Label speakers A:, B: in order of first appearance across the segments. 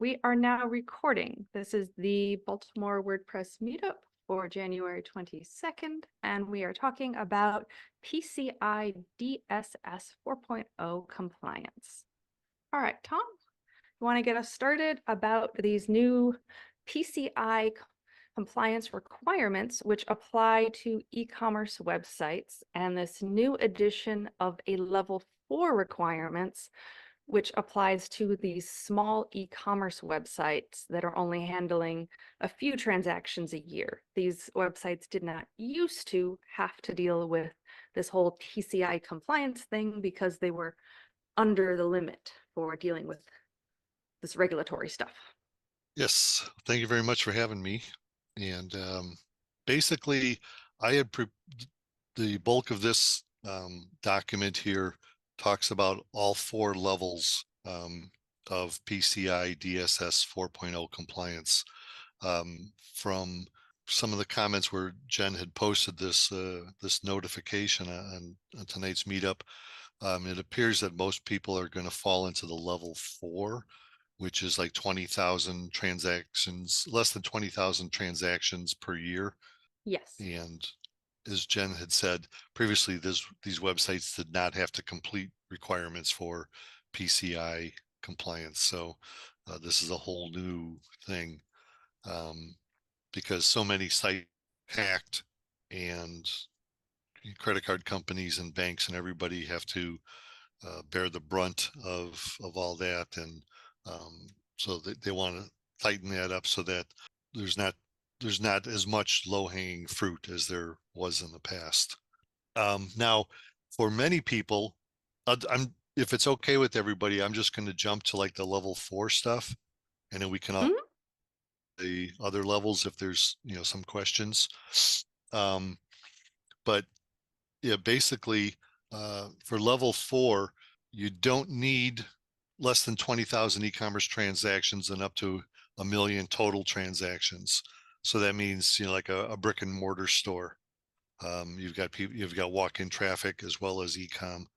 A: we are now recording. This is the Baltimore WordPress Meetup for January 22nd, and we are talking about PCI DSS 4.0 compliance. All right, Tom, you want to get us started about these new PCI compliance requirements which apply to e-commerce websites and this new addition of a level 4 requirements which applies to these small e-commerce websites that are only handling a few transactions a year. These websites did not used to have to deal with this whole PCI compliance thing because they were under the limit for dealing with this regulatory stuff.
B: Yes, thank you very much for having me. And basically, I had the bulk of this document here talks about all 4 levels of PCI DSS 4.0 compliance. From some of the comments where Jen had posted this notification on tonight's meetup, it appears that most people are going to fall into the level 4, which is like 20,000 transactions, less than 20,000 transactions per year.
A: Yes.
B: And as Jen had said previously, these websites did not have to complete requirements for PCI compliance. So this is a whole new thing because so many sites hacked, and credit card companies and banks and everybody have to bear the brunt of all that. And so they want to tighten that up so that there's not as much low-hanging fruit as there was in the past. Now, for many people, if it's okay with everybody, I'm just going to jump to like the level 4 stuff, and then we can the other levels if there's some questions. But yeah, basically, for level 4, you don't need less than 20,000 e-commerce transactions and up to 1 million total transactions. So that means, like a brick and mortar store. You've got walk-in traffic as well as e-com.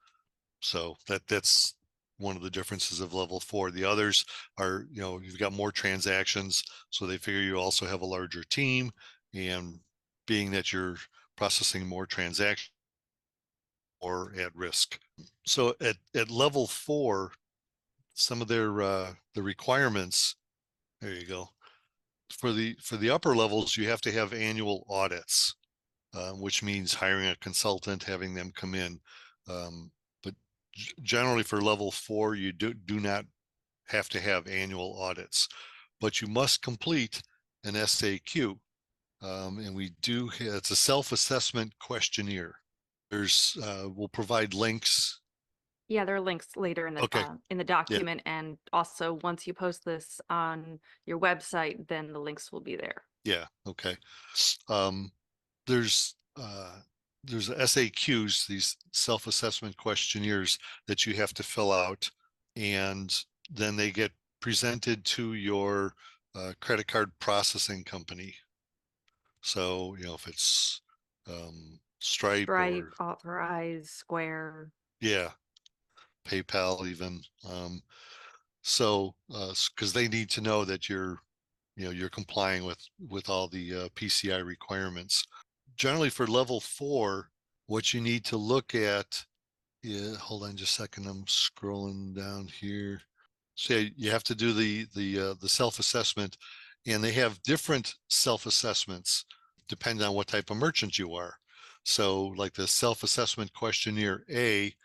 B: So that's one of the differences of level 4. The others are, you've got more transactions, so they figure you also have a larger team, and being that you're processing more transactions or at risk. So at level 4, some of their the requirements, there you go. For the upper levels, you have to have annual audits, which means hiring a consultant, having them come in. But generally for level 4, you do not have to have annual audits, but you must complete an SAQ. And it's a self-assessment questionnaire. We'll provide links.
A: Yeah, there are links later in the document,
B: Yeah.
A: and also once you post this on your website, then the links will be there.
B: Yeah. Okay. There's SAQs, these self-assessment questionnaires that you have to fill out, and then they get presented to your credit card processing company. So if it's Stripe or
A: Authorize, Square.
B: Yeah, PayPal even. So because they need to know that you're complying with all the PCI requirements. Generally for level 4, what you need to look at is, hold on just a second, I'm scrolling down here. So you have to do the self-assessment, and they have different self-assessments depending on what type of merchant you are. So like the self-assessment questionnaire A,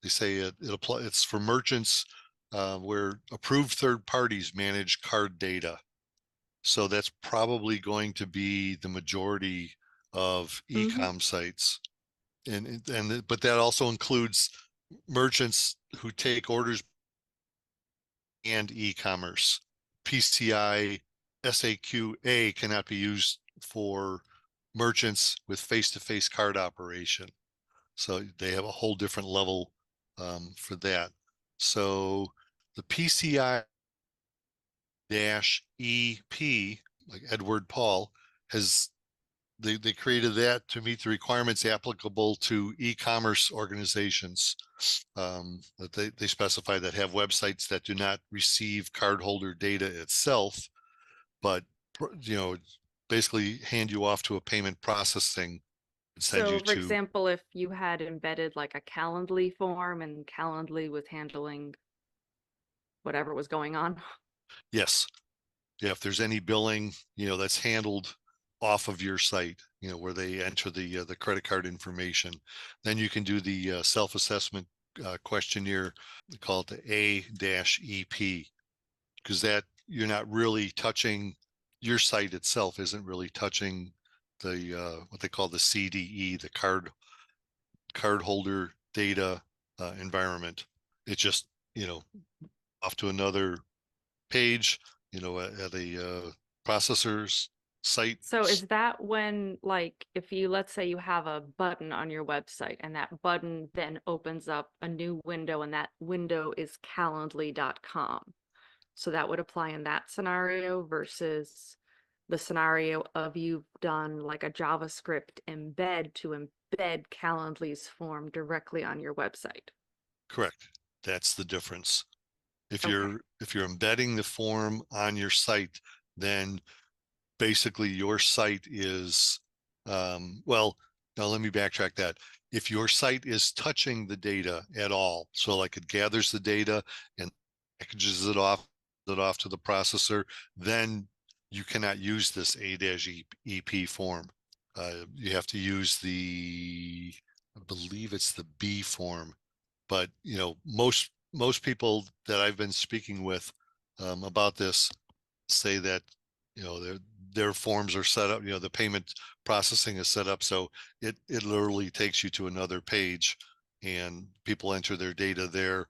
B: they say it's for merchants where approved third parties manage card data. So that's probably going to be the majority of e-com sites. But that also includes merchants who take orders and e-commerce. PCI SAQ-A cannot be used for merchants with face-to-face card operation. So they have a whole different level for that. So the PCI-EP, like Edward Paul, has they created that to meet the requirements applicable to e-commerce organizations. That they specify that have websites that do not receive cardholder data itself, but basically hand you off to a payment processing and send you
A: So for
B: to.
A: example, if you had embedded like a Calendly form and Calendly was handling whatever was going on.
B: Yes. Yeah, if there's any billing, that's handled off of your site, where they enter the credit card information, then you can do the self-assessment questionnaire. We call it the A-EP, because that you're not really touching, your site itself isn't really touching the what they call the CDE, the card holder data environment. It's just, off to another page, at a processor's site.
A: So is that when, like, if you, let's say you have a button on your website and that button then opens up a new window and that window is calendly.com. So that would apply in that scenario versus the scenario of you've done like a JavaScript embed to embed Calendly's form directly on your website.
B: Correct. That's the difference. If
A: Okay.
B: you're embedding the form on your site, then basically your site is, well, now let me backtrack that. If your site is touching the data at all, so like it gathers the data and packages it off to the processor, then you cannot use this A-EP form. You have to use I believe it's the B form. But most people that I've been speaking with about this say that their forms are set up, the payment processing is set up so it literally takes you to another page and people enter their data there.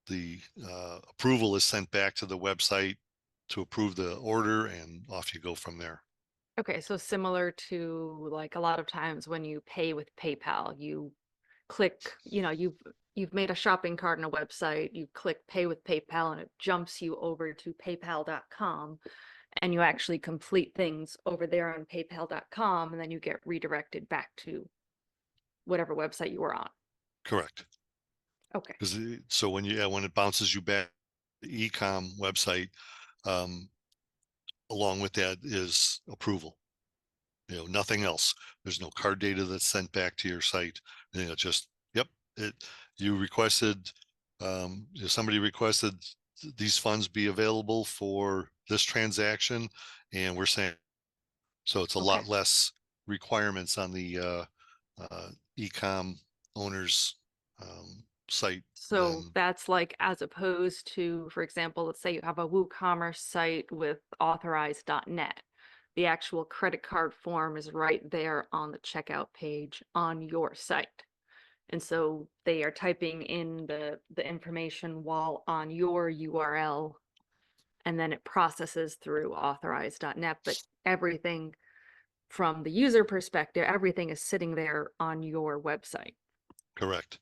B: The approval is sent back to the website to approve the order, and off you go from there.
A: Okay, so similar to like a lot of times when you pay with PayPal, you click, you've made a shopping cart on a website, you click pay with PayPal and it jumps you over to paypal.com and you actually complete things over there on paypal.com and then you get redirected back to whatever website you were on.
B: Correct.
A: Okay.
B: Because so when it bounces you back to the ecom website, um, along with that is approval. Nothing else. There's no card data that's sent back to your site. Just, yep, you requested, somebody requested these funds be available for this transaction, and we're saying, so it's a
A: Okay.
B: lot less requirements on the ecom owner's site
A: So
B: than.
A: that's like as opposed to, for example, let's say you have a WooCommerce site with authorized.net. The actual credit card form is right there on the checkout page on your site. And so they are typing in the information while on your URL, and then it processes through authorized.net. But everything from the user perspective, everything is sitting there on your website.
B: Correct.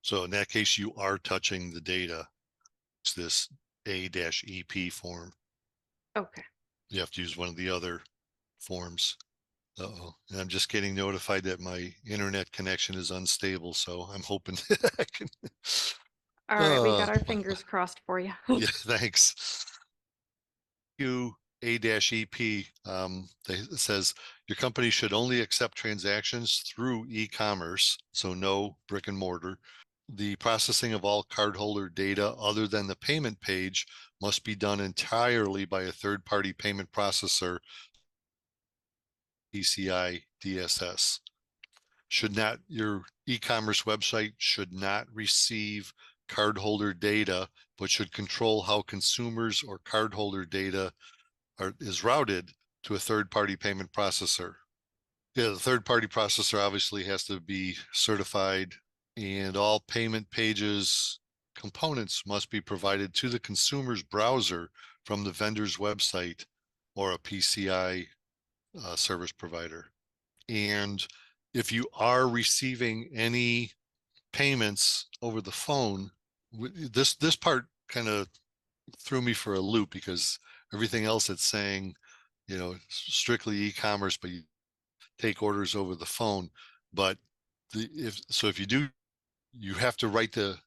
B: So in that case, you are touching the data. It's this A-EP form.
A: Okay.
B: You have to use one of the other forms. Uh-oh. And I'm just getting notified that my internet connection is unstable, so I'm hoping I can.
A: All right, we got our fingers crossed for you.
B: Yeah, thanks. You A-EP, it says your company should only accept transactions through e-commerce, so no brick and mortar. The processing of all cardholder data other than the payment page must be done entirely by a third-party payment processor, PCI DSS. Your e-commerce website should not receive cardholder data, but should control how consumers or cardholder data is routed to a third-party payment processor. Yeah, the third-party processor obviously has to be certified, and all payment pages components must be provided to the consumer's browser from the vendor's website or a PCI service provider. And if you are receiving any payments over the phone, this part kind of threw me for a loop because everything else it's saying, strictly e-commerce, but take orders over the phone, but if you do, you have to write the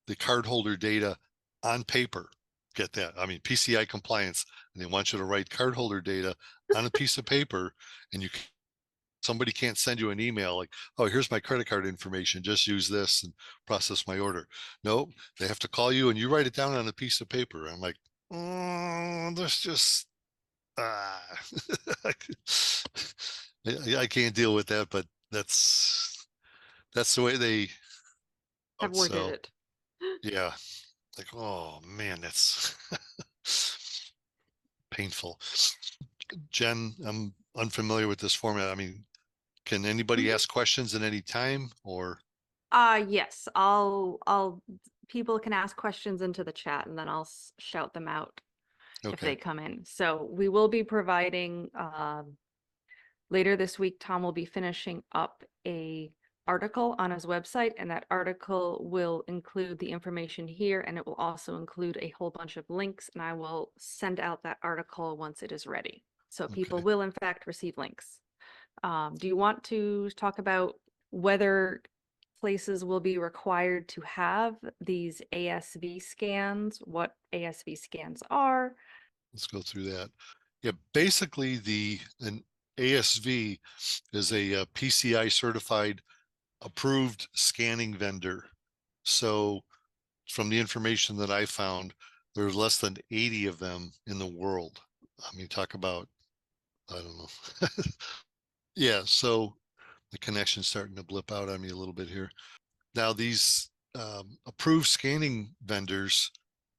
B: cardholder data on paper. Get that? I mean, PCI compliance, and they want you to write cardholder data on a piece of paper, and somebody can't send you an email like, oh, here's my credit card information, just use this and process my order. No, they have to call you and you write it down on a piece of paper. I'm like, that's just I can't deal with that, but that's the way they
A: Have worded
B: so
A: it.
B: yeah, like, oh man, that's painful. Jen, I'm unfamiliar with this format. I mean, can anybody
A: Mhm.
B: ask questions at any time, or
A: Yes, people can ask questions into the chat and then I'll shout them out if
B: okay,
A: they come in. So we will be providing, later this week, Tom will be finishing up a article on his website, and that article will include the information here, and it will also include a whole bunch of links, and I will send out that article once it is ready. So people
B: okay.
A: will in fact receive links. Do you want to talk about whether places will be required to have these ASV scans, what ASV scans are?
B: Let's go through that. Yeah, basically an ASV is a PCI certified approved scanning vendor. So from the information that I found, there's less than 80 of them in the world. I mean, talk about, I don't know. Yeah, so the connection's starting to blip out on me a little bit here. Now, these approved scanning vendors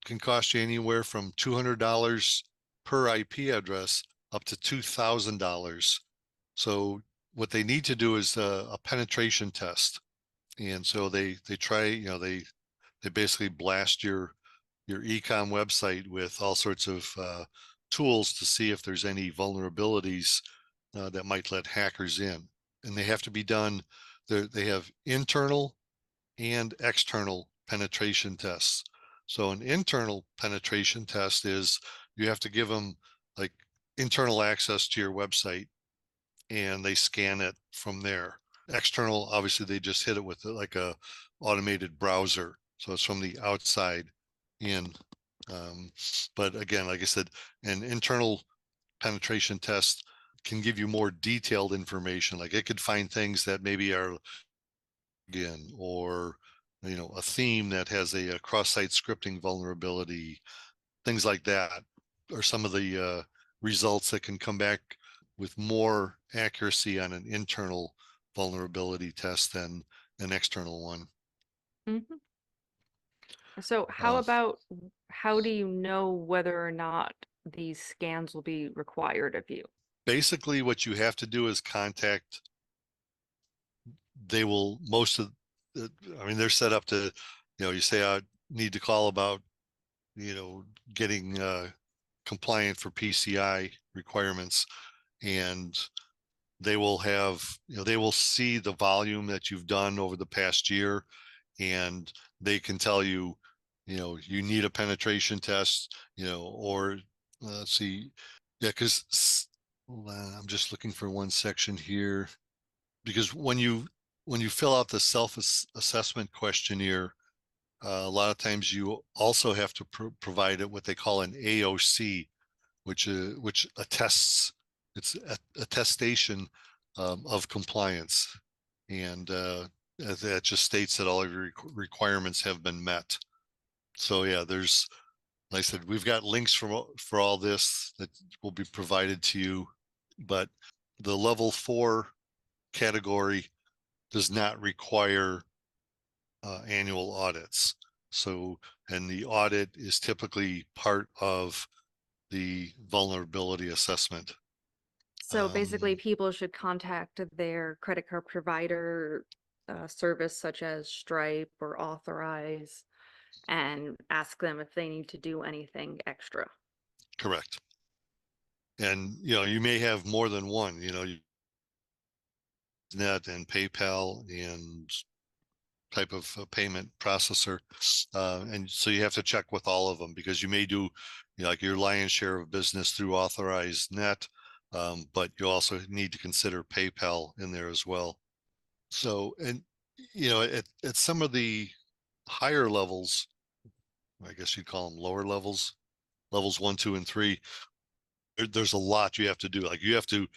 B: can cost you anywhere from $200 per IP address up to $2,000. So what they need to do is a penetration test. And so they try, they basically blast your ecom website with all sorts of tools to see if there's any vulnerabilities that might let hackers in. And they have to be done. They have internal and external penetration tests. So an internal penetration test is you have to give them like internal access to your website and they scan it from there. External, obviously they just hit it with like a automated browser. So it's from the outside in. But again, like I said, an internal penetration test can give you more detailed information. Like it could find things that maybe are again, or a theme that has a cross-site scripting vulnerability, things like that, are some of the results that can come back with more accuracy on an internal vulnerability test than an external one.
A: Mhm. So
B: Uh,
A: how do you know whether or not these scans will be required of you?
B: Basically, what you have to do is contact. They will most of. I mean, they're set up to. You say I need to call about getting compliant for PCI requirements, and they will have, they will see the volume that you've done over the past year, and they can tell you, you need a penetration test, or let's see, yeah, because I'm just looking for one section here, because when you fill out the self-assessment questionnaire, a lot of times you also have to provide it what they call an AOC, which attests, it's attestation of compliance, and that just states that all of your requirements have been met. So yeah, like I said, we've got links for all this that will be provided to you, but the level 4 category does not require annual audits. So, and the audit is typically part of the vulnerability assessment.
A: So basically, people should contact their credit card provider service such as Stripe or Authorize and ask them if they need to do anything extra.
B: Correct. And you may have more than one. Net and PayPal and type of payment processor, and so you have to check with all of them, because you may do like your lion's share of business through authorized net, but you also need to consider PayPal in there as well. So, and at some of the higher levels, I guess you'd call them lower levels, levels 1, 2, and 3, there's a lot you have to do. Like you have to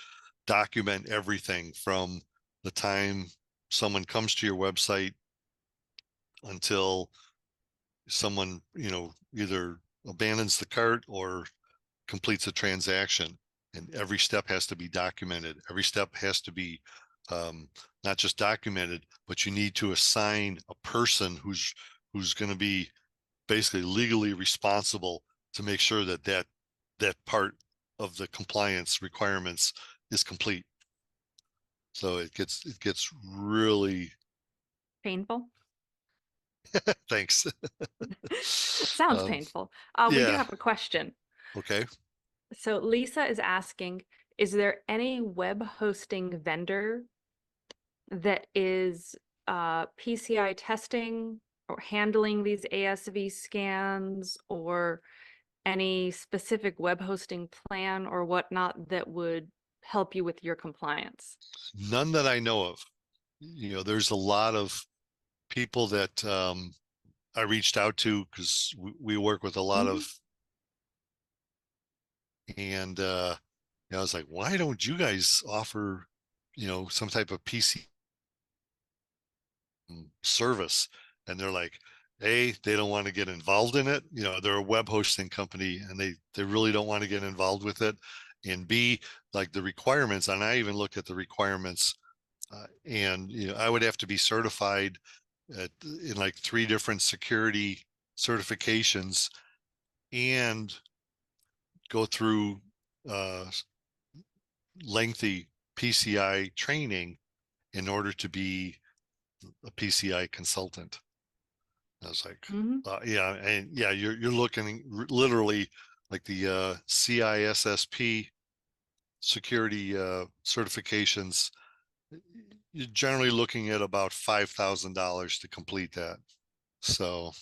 B: document everything from the time someone comes to your website until someone, either abandons the cart or completes a transaction. And every step has to be documented. Every step has to be not just documented, but you need to assign a person who's going to be basically legally responsible to make sure that part of the compliance requirements is complete. So it gets really
A: Painful?
B: thanks.
A: Sounds
B: um,
A: painful. We do
B: yeah.
A: have a question.
B: Okay.
A: So Lisa is asking, is there any web hosting vendor that is PCI testing or handling these ASV scans, or any specific web hosting plan or whatnot that would help you with your compliance?
B: None that I know of. There's a lot of people that I reached out to because we work with a lot
A: Mhm.
B: of, and I was like, why don't you guys offer, some type of PC service? And they're like, A, they don't want to get involved in it. They're a web hosting company and they really don't want to get involved with it. And B, like the requirements, and I even looked at the requirements, and I would have to be certified in like 3 different security certifications and go through uh, lengthy PCI training in order to be a PCI consultant. I was like,
A: Mhm.
B: yeah, and yeah, you're looking literally like the CISSP security certifications. You're generally looking at about $5,000 to complete that. So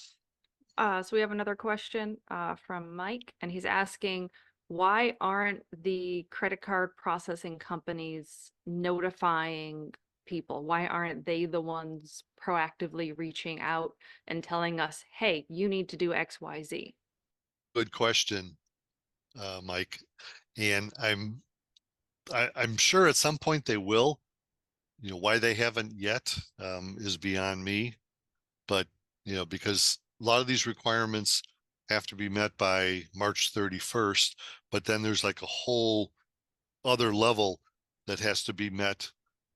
A: So we have another question from Mike, and he's asking, why aren't the credit card processing companies notifying people? Why aren't they the ones proactively reaching out and telling us, hey, you need to do X, Y, Z?
B: good question, Mike. And I'm sure at some point they will. Why they haven't yet is beyond me. But because a lot of these requirements have to be met by March 31st, but then there's like a whole other level that has to be met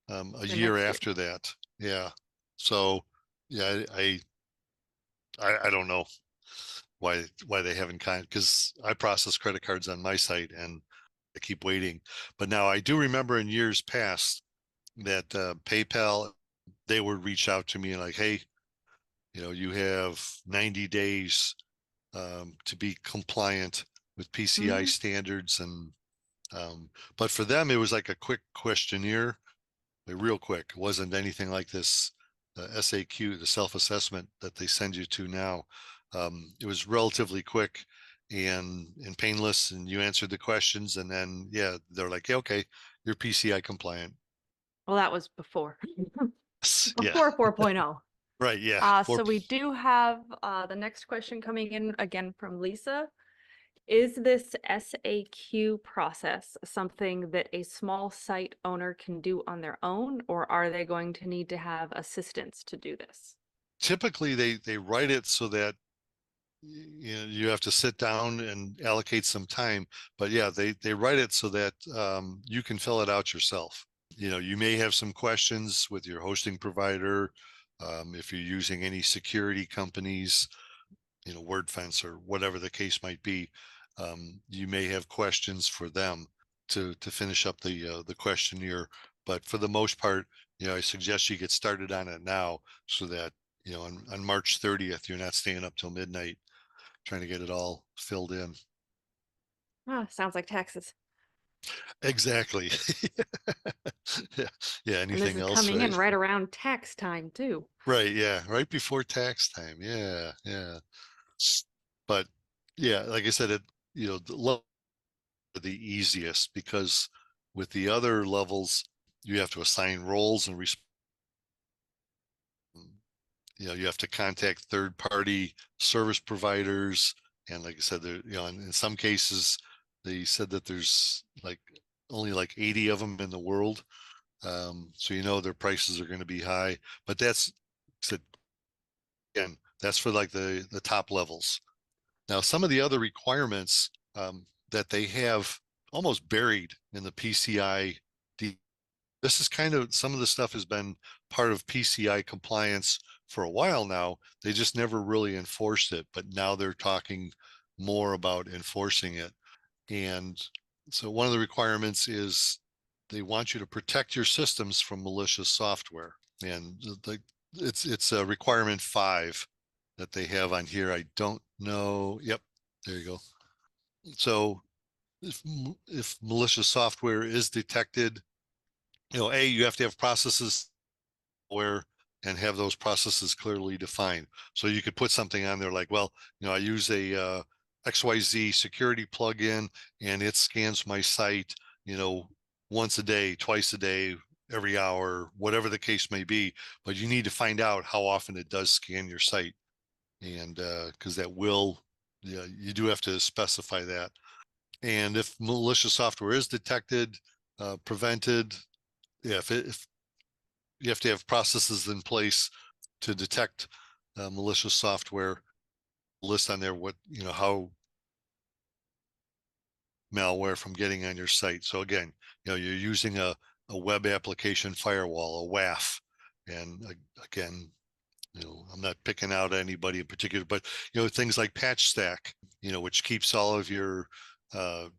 B: a
A: The
B: year
A: next year.
B: after that. Yeah. So yeah, I don't know why they haven't because I process credit cards on my site and I keep waiting. But now I do remember in years past that PayPal, they would reach out to me and like, hey, you have 90 days to be compliant with PCI
A: Mhm.
B: standards. And but for them, it was like a quick questionnaire, real quick. It wasn't anything like this SAQ, the self-assessment that they send you to now. It was relatively quick and painless, and you answered the questions, and then yeah, they're like, yeah, okay, you're PCI compliant.
A: Well, that was before.
B: Yeah,
A: Before 4.0.
B: right, yeah.
A: So we do have the next question coming in again from Lisa. Is this SAQ process something that a small site owner can do on their own, or are they going to need to have assistance to do this?
B: Typically, they write it so that you have to sit down and allocate some time. But yeah, they write it so that you can fill it out yourself. You may have some questions with your hosting provider, if you're using any security companies, WordFence or whatever the case might be. You may have questions for them to finish up the questionnaire. But for the most part, I suggest you get started on it now so that on March 30th you're not staying up till midnight trying to get it all filled in.
A: Ah, sounds like taxes.
B: Exactly. Yeah, yeah,
A: And this
B: anything
A: is
B: else,
A: coming in
B: right?
A: right around tax time too.
B: Right, yeah, right before tax time. Yeah, yeah. But yeah, like I said, the easiest because with the other levels, you have to assign roles and you have to contact third-party service providers. And like I said, there, in some cases, they said that there's like only like 80 of them in the world. So their prices are going to be high, but that's, again, that's for like the top levels. Now, some of the other requirements that they have almost buried in the PCI, this is kind of, some of the stuff has been part of PCI compliance for a while now. They just never really enforced it, but now they're talking more about enforcing it. And so one of the requirements is they want you to protect your systems from malicious software. And it's a requirement 5 that they have on here. I don't know. Yep, there you go. So if malicious software is detected, you have to have processes where and have those processes clearly defined. So you could put something on there like, well, I use a XYZ security plugin and it scans my site, once a day, twice a day, every hour, whatever the case may be. But you need to find out how often it does scan your site. And because you do have to specify that. And if malicious software is detected, prevented, if you have to have processes in place to detect malicious software, list on there how malware from getting on your site. So again, you're using a web application firewall, a WAF. And again, I'm not picking out anybody in particular, but things like patch stack, which keeps all of your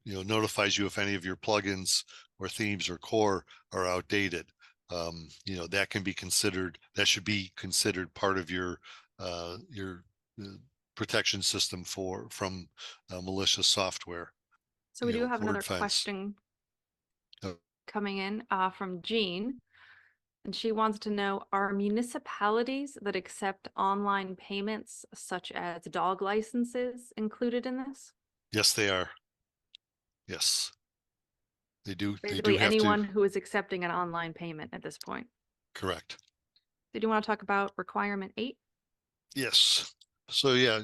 B: notifies you if any of your plugins or themes or core are outdated. That can be considered, that should be considered part of your protection system from malicious software.
A: So we do have another
B: WordFence.
A: question
B: Oh,
A: coming in from Jean. And she wants to know, are municipalities that accept online payments, such as dog licenses, included in this?
B: yes, they are. Yes, they do. They do
A: Basically,
B: have to.
A: anyone who is accepting an online payment at this point.
B: Correct.
A: Did you want to talk about requirement 8?
B: Yes. So yeah,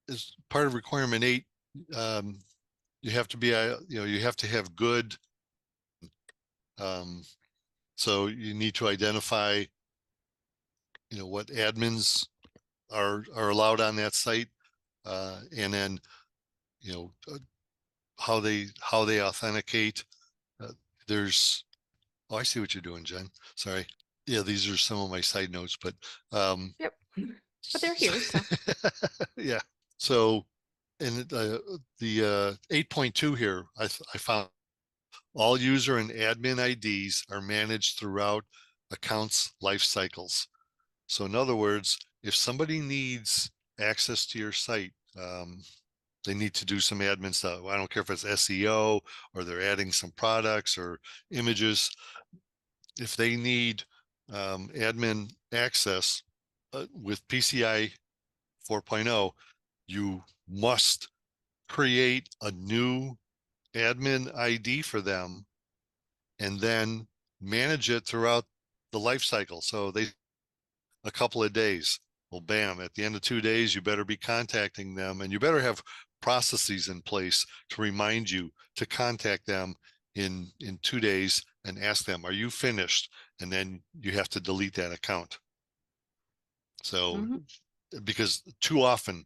B: as part of requirement 8, you have to be you have to have good. So you need to identify what admins are allowed on that site, and then how they authenticate. There's Oh, I see what you're doing, Jen. Sorry. Yeah, these are some of my side notes, but
A: Yep. But they're here, so.
B: yeah. So in the 8.2 here, I found all user and admin IDs are managed throughout accounts life cycles. So in other words, if somebody needs access to your site, they need to do some admin stuff. I don't care if it's SEO or they're adding some products or images. If they need admin access with PCI 4.0, you must create a new admin ID for them and then manage it throughout the life cycle. So a couple of days. Well, bam, at the end of 2 days, you better be contacting them and you better have processes in place to remind you to contact them in 2 days and ask them, are you finished? And then you have to delete that account. So, because too often,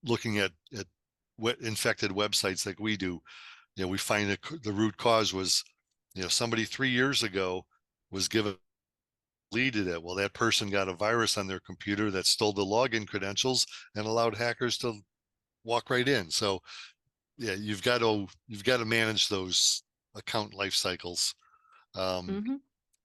B: looking at infected websites like we do, we find that the root cause was, somebody 3 years ago was given deleted it. Well, that person got a virus on their computer that stole the login credentials and allowed hackers to walk right in. So yeah, you've got to manage those account life cycles.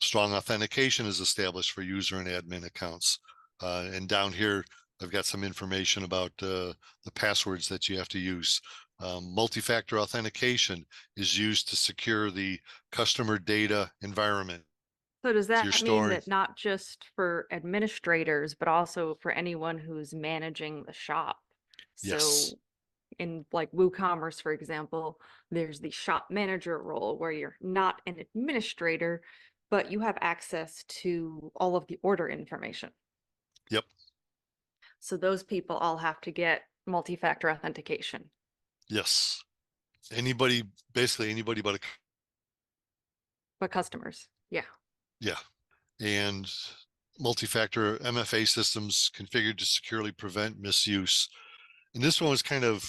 B: Strong authentication is established for user and admin accounts. And down here, I've got some information about the passwords that you have to use. Multi-factor authentication is used to secure the customer data environment.
A: So does
B: You're
A: that mean
B: storing.
A: that not just for administrators, but also for anyone who's managing the shop?
B: Yes.
A: So in like WooCommerce, for example, there's the shop manager role where you're not an administrator, but you have access to all of the order information.
B: Yep.
A: So those people all have to get multi-factor authentication.
B: Yes. Anybody, basically anybody but a,
A: But customers, yeah.
B: yeah. And multi-factor MFA systems configured to securely prevent misuse. And this one was kind of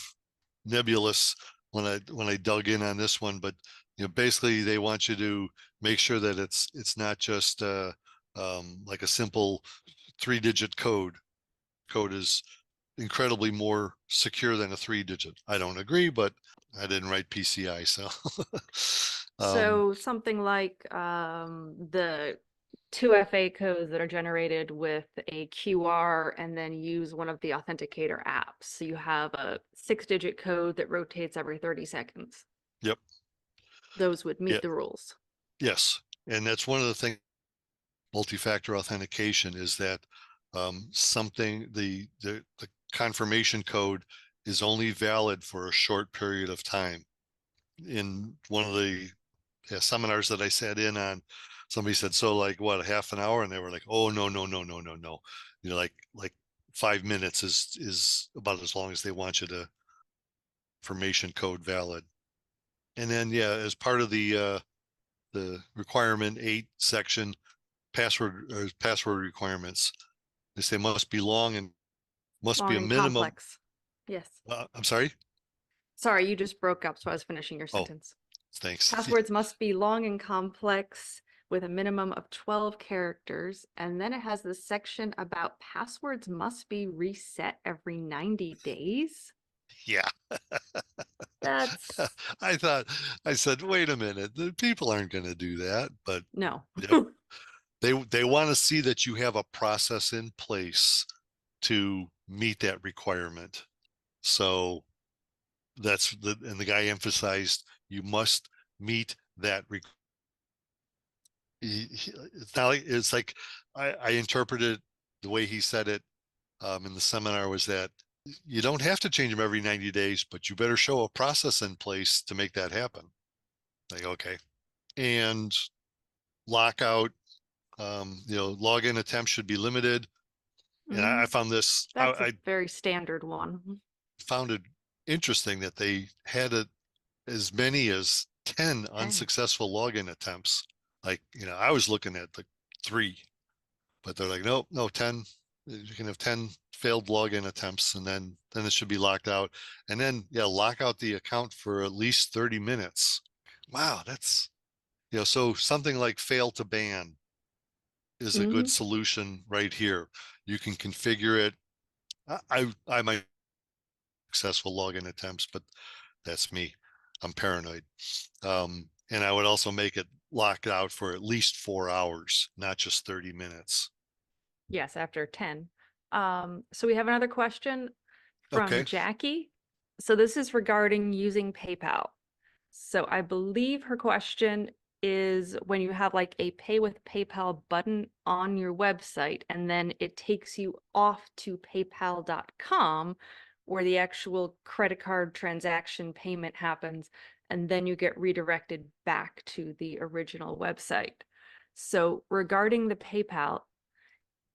B: nebulous when I dug in on this one, but basically they want you to make sure that it's not just like a simple 3-digit code. Code is incredibly more secure than a 3-digit. I don't agree, but I didn't write PCI, so
A: So something like the 2FA codes that are generated with a QR and then use one of the authenticator apps. So you have a 6-digit code that rotates every 30 seconds.
B: yep.
A: Those would
B: Yeah.
A: meet the rules.
B: Yes. And that's one of the things, multi-factor authentication, is that something, the confirmation code is only valid for a short period of time. In one of the seminars that I sat in on, somebody said, so like what, a half an hour? And they were like, oh, no, no, no, no, no, no. Like 5 minutes is about as long as they want you to information code valid. And then, yeah, as part of the requirement 8 section, password requirements, they say must be long and must be
A: Long
B: a
A: and
B: minimum.
A: complex. Yes.
B: I'm sorry.
A: Sorry, you just broke up, so I was finishing your
B: Oh,
A: sentence.
B: thanks.
A: Passwords must be long and complex with a minimum of 12 characters. And then it has this section about passwords must be reset every 90 days.
B: Yeah.
A: That's
B: I said, wait a minute, the people aren't going to do that, but
A: no.
B: yep, they want to see that you have a process in place to meet that requirement. So and the guy emphasized you must meet that. It's not like, it's like I interpreted the way he said it in the seminar was that you don't have to change them every 90 days, but you better show a process in place to make that happen. Like, okay. And lockout, login attempts should be limited. And I found this,
A: That's a
B: I
A: very standard one.
B: found it interesting that they had as many as 10
A: 10.
B: unsuccessful login attempts. Like, I was looking at the 3, but they're like, nope, no, 10. You can have 10 failed login attempts, and then it should be locked out. And then, yeah, lock out the account for at least 30 minutes. Wow, that's, so something like fail to ban is a good solution right here. You can configure it. I might successful login attempts, but that's me. I'm paranoid. And I would also make it locked out for at least 4 hours, not just 30 minutes.
A: Yes, after 10. So we have another question from
B: Okay.
A: Jackie. So this is regarding using PayPal. So I believe her question is when you have like a pay with PayPal button on your website and then it takes you off to paypal.com where the actual credit card transaction payment happens, and then you get redirected back to the original website. So regarding the PayPal,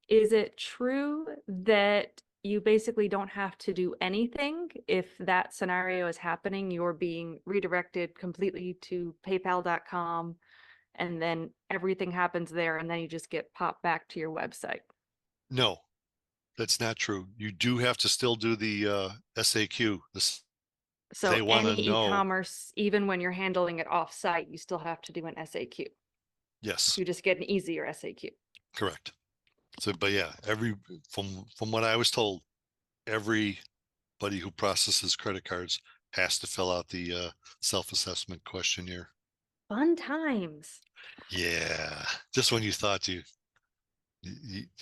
A: is it true that you basically don't have to do anything if that scenario is happening? You're being redirected completely to paypal.com and then everything happens there and then you just get popped back to your website.
B: No, that's not true. You do have to still do the SAQ.
A: So
B: They want to
A: any
B: know.
A: e-commerce, even when you're handling it off-site, you still have to do an SAQ.
B: Yes,
A: You just get an easier SAQ.
B: correct. So, but yeah, from what I was told, everybody who processes credit cards has to fill out the self-assessment questionnaire.
A: Fun times.
B: Yeah, just when you thought you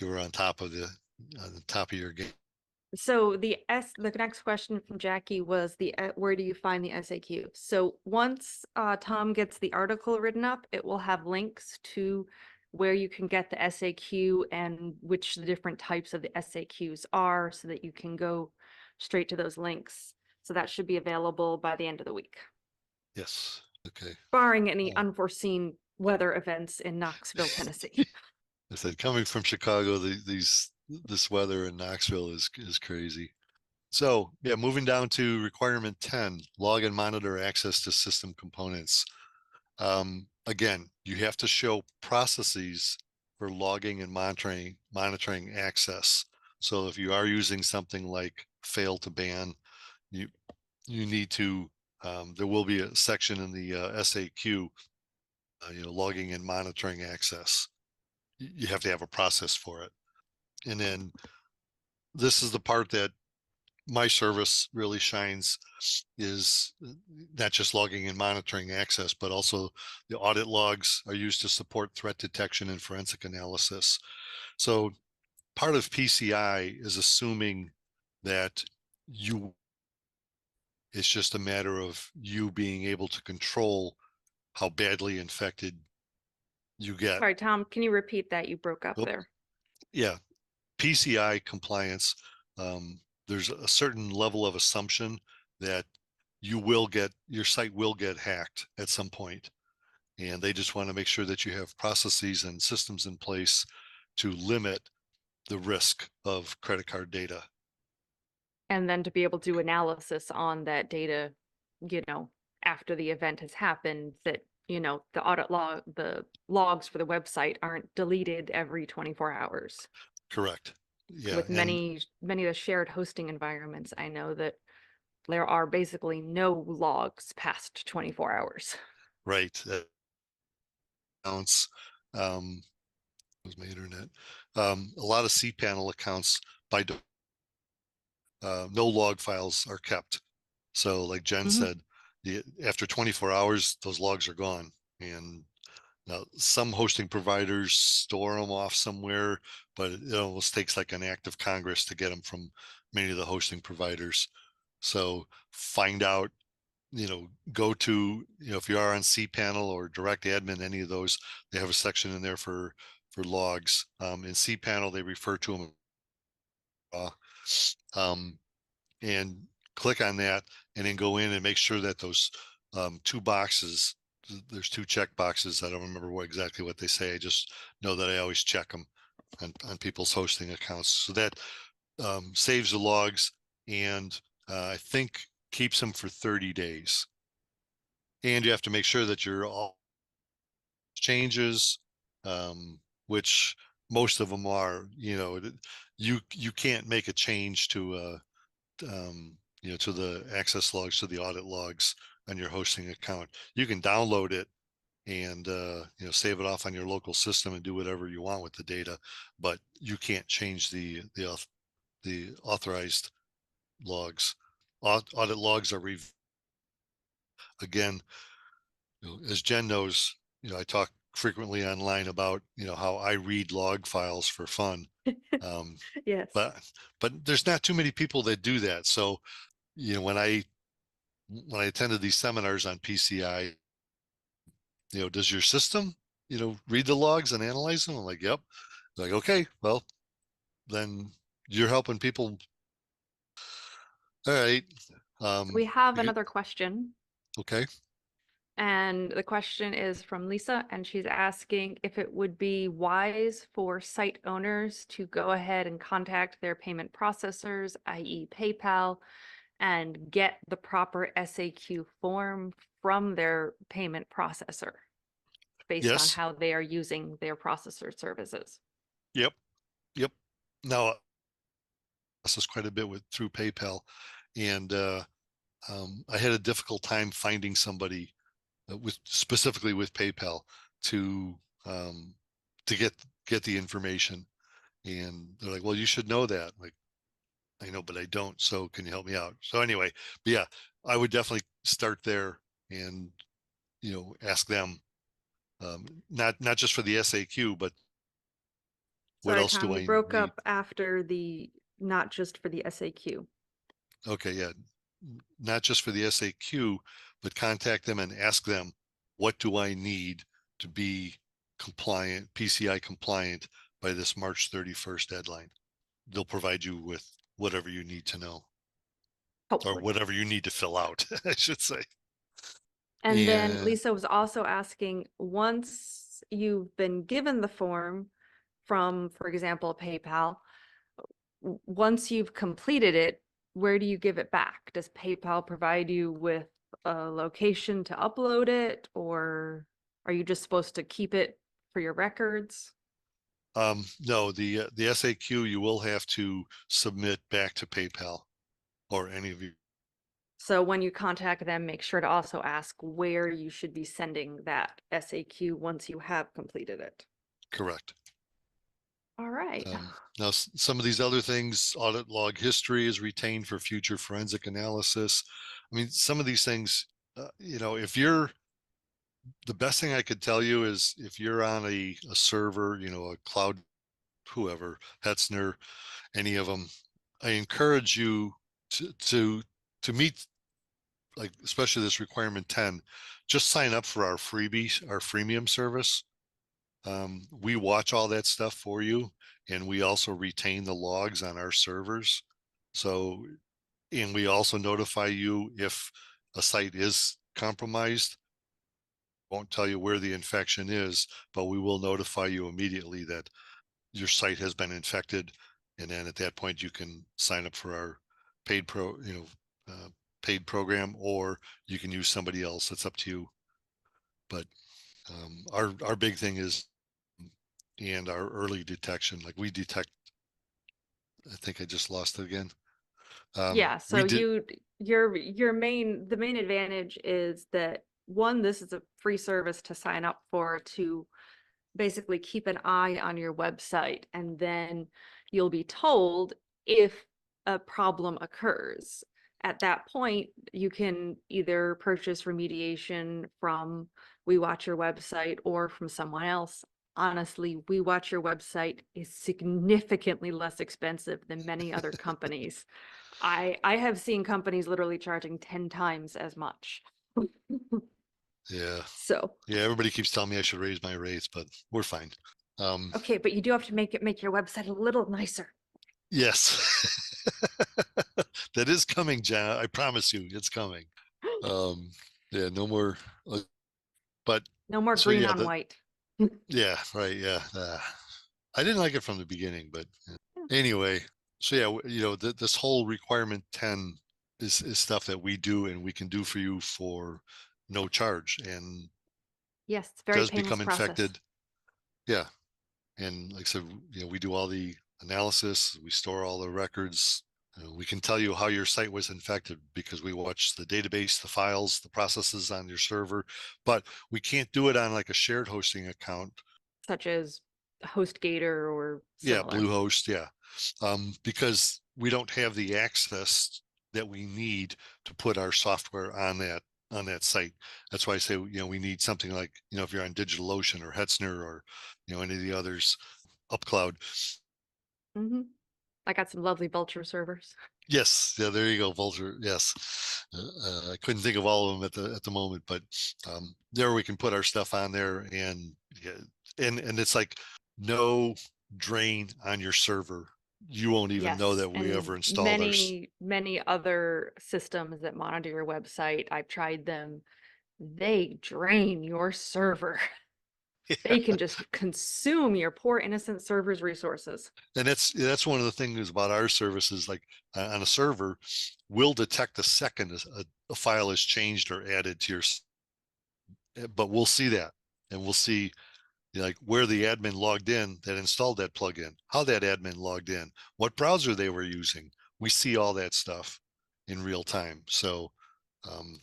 B: were on the top of your game.
A: So the next question from Jackie was where do you find the SAQ? So once Tom gets the article written up, it will have links to where you can get the SAQ and which the different types of the SAQs are so that you can go straight to those links. So that should be available by the end of the week,
B: Yes. Okay.
A: barring any
B: Oh.
A: unforeseen weather events in Knoxville, Tennessee.
B: I said, coming from Chicago, this weather in Knoxville is crazy. So yeah, moving down to requirement 10, log and monitor access to system components. Again, you have to show processes for logging and monitoring access. So if you are using something like fail to ban, you you need to there will be a section in the SAQ, logging and monitoring access. You have to have a process for it. And then this is the part that my service really shines, is not just logging and monitoring access, but also the audit logs are used to support threat detection and forensic analysis. So part of PCI is assuming that it's just a matter of you being able to control how badly infected you get.
A: Sorry, Tom, can you repeat that? You broke up
B: Oh,
A: there.
B: yeah, PCI compliance, there's a certain level of assumption that your site will get hacked at some point. And they just want to make sure that you have processes and systems in place to limit the risk of credit card data.
A: And then to be able to do analysis on that data, after the event has happened, that, the the logs for the website aren't deleted every 24 hours.
B: Correct. Yeah.
A: With
B: And
A: many of the shared hosting environments, I know that there are basically no logs past 24 hours.
B: right. Accounts, was my internet. A lot of cPanel accounts by no log files are kept. So like Jen said, after 24 hours, those logs are gone. And now some hosting providers store them off somewhere, but it almost takes like an act of Congress to get them from many of the hosting providers. So find out, go to, if you are on cPanel or Direct Admin, any of those, they have a section in there for logs. In cPanel, they refer to them. Um, and click on that and then go in and make sure that those two boxes, there's two check boxes. I don't remember exactly what they say. I just know that I always check them on people's hosting accounts. So that saves the logs and I think keeps them for 30 days. And you have to make sure that your all changes, which most of them are, you can't make a change to to the access logs, to the audit logs on your hosting account. You can download it and save it off on your local system and do whatever you want with the data, but you can't change the authorized logs. Audit logs are again, as Jen knows, I talk frequently online about how I read log files for fun.
A: Yes.
B: But there's not too many people that do that. So when I attended these seminars on PCI, does your system, read the logs and analyze them? I'm like, yep. Like, okay, well, then you're helping people. All right.
A: We have another question.
B: Okay.
A: And the question is from Lisa, and she's asking if it would be wise for site owners to go ahead and contact their payment processors, i.e. PayPal, and get the proper SAQ form from their payment processor based on
B: Yes.
A: how they are using their processor services.
B: Yep. Yep. Now, this is quite a bit through PayPal, and I had a difficult time finding somebody specifically with PayPal to um, get the information. And they're like, well, you should know that. Like, I know, but I don't. So can you help me out? So anyway, but yeah, I would definitely start there and, ask them, not just for the SAQ, but what
A: Sorry,
B: else
A: Tom,
B: do
A: you
B: I
A: broke
B: need?
A: up after the not just for the SAQ.
B: Okay. Yeah. Not just for the SAQ, but contact them and ask them, what do I need to be compliant, PCI compliant by this March 31st deadline? They'll provide you with whatever you need to know. or
A: hopefully.
B: whatever you need to fill out, I should say.
A: And then
B: And
A: Lisa was also asking, once you've been given the form from, for example, PayPal, once you've completed it, where do you give it back? Does PayPal provide you with a location to upload it, or are you just supposed to keep it for your records?
B: no, the SAQ you will have to submit back to PayPal or any of you.
A: So when you contact them, make sure to also ask where you should be sending that SAQ once you have completed it.
B: Correct.
A: All right.
B: Now, some of these other things, audit log history is retained for future forensic analysis. I mean, some of these things, if you're, the best thing I could tell you is if you're on a server, a cloud, whoever, Hetzner, any of them, I encourage you to meet, like, especially this requirement 10, just sign up for our freebie, our freemium service. We watch all that stuff for you, and we also retain the logs on our servers. So, and we also notify you if a site is compromised. Won't tell you where the infection is, but we will notify you immediately that your site has been infected. And then at that point, you can sign up for our paid paid program, or you can use somebody else. It's up to you. But our big thing is, and our early detection, like we detect, I think I just lost it again.
A: Yeah,
B: We
A: so
B: did,
A: the main advantage is that, one, this is a free service to sign up for, to basically keep an eye on your website, and then you'll be told if a problem occurs. At that point, you can either purchase remediation from We Watch Your Website or from someone else. Honestly, We Watch Your Website is significantly less expensive than many other companies. I have seen companies literally charging 10 times as much.
B: yeah,
A: So,
B: yeah. Everybody keeps telling me I should raise my rates, but we're fine.
A: okay, but you do have to make your website a little nicer.
B: Yes, that is coming, Jenna. I promise you, it's coming. Um, yeah, no more. But
A: No more
B: so
A: green
B: yeah,
A: on white.
B: yeah, right, yeah. I didn't like it from the beginning, but
A: Yeah.
B: anyway. So yeah, this whole requirement 10 is stuff that we do and we can do for you for no charge, and
A: Yes, it's a very
B: does
A: painless
B: become
A: process.
B: infected. Yeah, and like I said, we do all the analysis, we store all the records. We can tell you how your site was infected because we watch the database, the files, the processes on your server, but we can't do it on like a shared hosting account.
A: Such as HostGator or
B: Yeah,
A: similar.
B: Bluehost, yeah, because we don't have the access that we need to put our software on that site. That's why I say, we need something like, if you're on DigitalOcean or Hetzner or, any of the others, UpCloud.
A: Hmm. I got some lovely Vultr servers.
B: Yes, yeah, there you go, Vulture. Yes, I couldn't think of all of them at the moment, but there we can put our stuff on there, and yeah, and it's like no drain on your server. You won't even know
A: Yes,
B: that we
A: and
B: ever installed our.
A: many other systems that monitor your website, I've tried them. They drain your server.
B: Yeah,
A: They can just consume your poor innocent server's resources.
B: and that's one of the things about our services. Like on a server, we'll detect the second a file is changed or added to your, but we'll see that, and we'll see like where the admin logged in that installed that plugin, how that admin logged in, what browser they were using. We see all that stuff in real time. So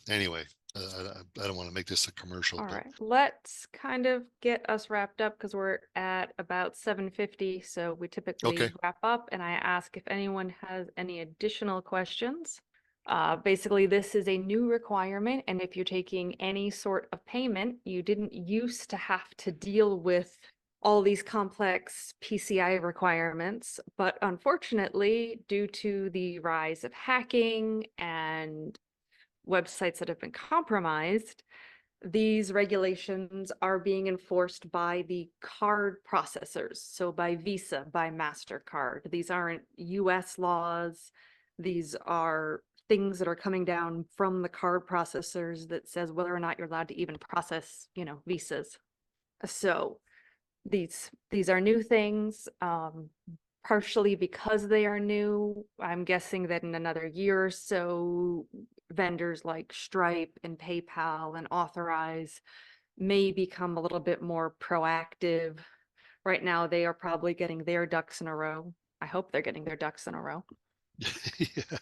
B: anyway, I don't want to make this a commercial,
A: All
B: but
A: right, let's kind of get us wrapped up because we're at about 7:50. So we
B: okay.
A: typically wrap up, and I ask if anyone has any additional questions. Basically, this is a new requirement, and if you're taking any sort of payment, you didn't used to have to deal with all these complex PCI requirements, but unfortunately, due to the rise of hacking and websites that have been compromised, these regulations are being enforced by the card processors. So by Visa, by MasterCard. These aren't US laws. These are things that are coming down from the card processors that says whether or not you're allowed to even process, visas. So these are new things, partially because they are new. I'm guessing that in another year or so, vendors like Stripe and PayPal and Authorize may become a little bit more proactive. Right now, they are probably getting their ducks in a row. I hope they're getting their ducks in a row.
B: Yeah.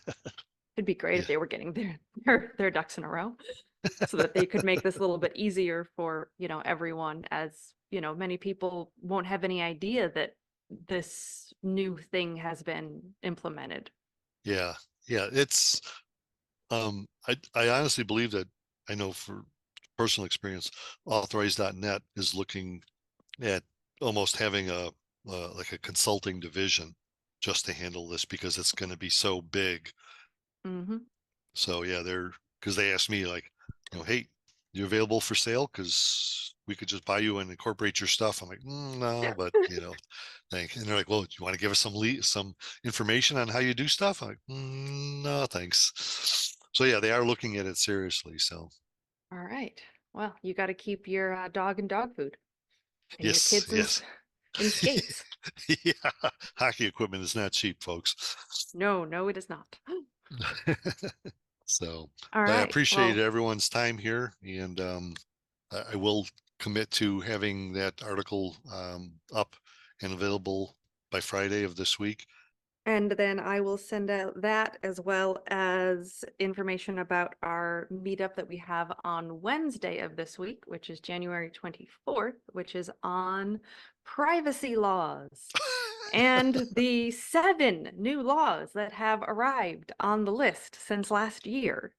A: It'd be great if
B: Yeah.
A: they were getting their ducks in a row so that they could make this a little bit easier for, everyone, as, many people won't have any idea that this new thing has been implemented.
B: Yeah. Yeah. It's, I honestly believe that I know for personal experience, authorize.net is looking at almost having like a consulting division just to handle this because it's going to be so big.
A: Hmm.
B: So yeah, because they asked me like, hey, you available for sale? Because we could just buy you and incorporate your stuff. I'm like, no, but thank. And they're like, well, do you want to give us some information on how you do stuff? I'm like, no, thanks. So yeah, they are looking at it seriously. So
A: All right. Well, you got to keep your dog in dog food and your
B: yes,
A: kids
B: yes.
A: in skates.
B: Yeah, hockey equipment is not cheap, folks.
A: No, no, it is not.
B: So,
A: All
B: but I
A: right.
B: appreciate
A: Well,
B: everyone's time here, and I will commit to having that article up and available by Friday of this week.
A: and then I will send out that as well as information about our meetup that we have on Wednesday of this week, which is January 24th, which is on privacy laws and the 7 new laws that have arrived on the list since last year,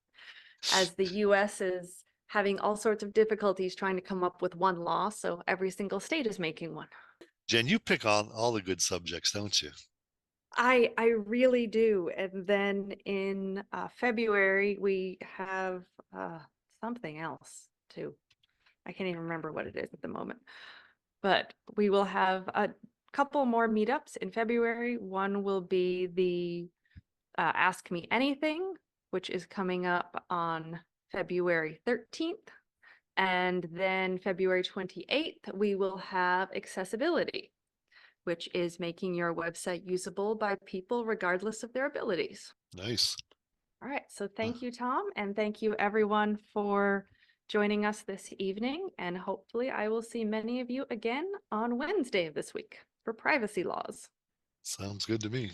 A: as the US is having all sorts of difficulties trying to come up with one law, so every single state is making one.
B: Jen, you pick on all the good subjects, don't you?
A: I really do. And then in February, we have something else too. I can't even remember what it is at the moment. But we will have a couple more meetups in February. One will be the Ask Me Anything, which is coming up on February 13th. And then February 28th, we will have accessibility, which is making your website usable by people regardless of their abilities.
B: Nice.
A: All right, so thank you, Tom, and thank you everyone for joining us this evening, and hopefully I will see many of you again on Wednesday of this week for privacy laws.
B: Sounds good to me.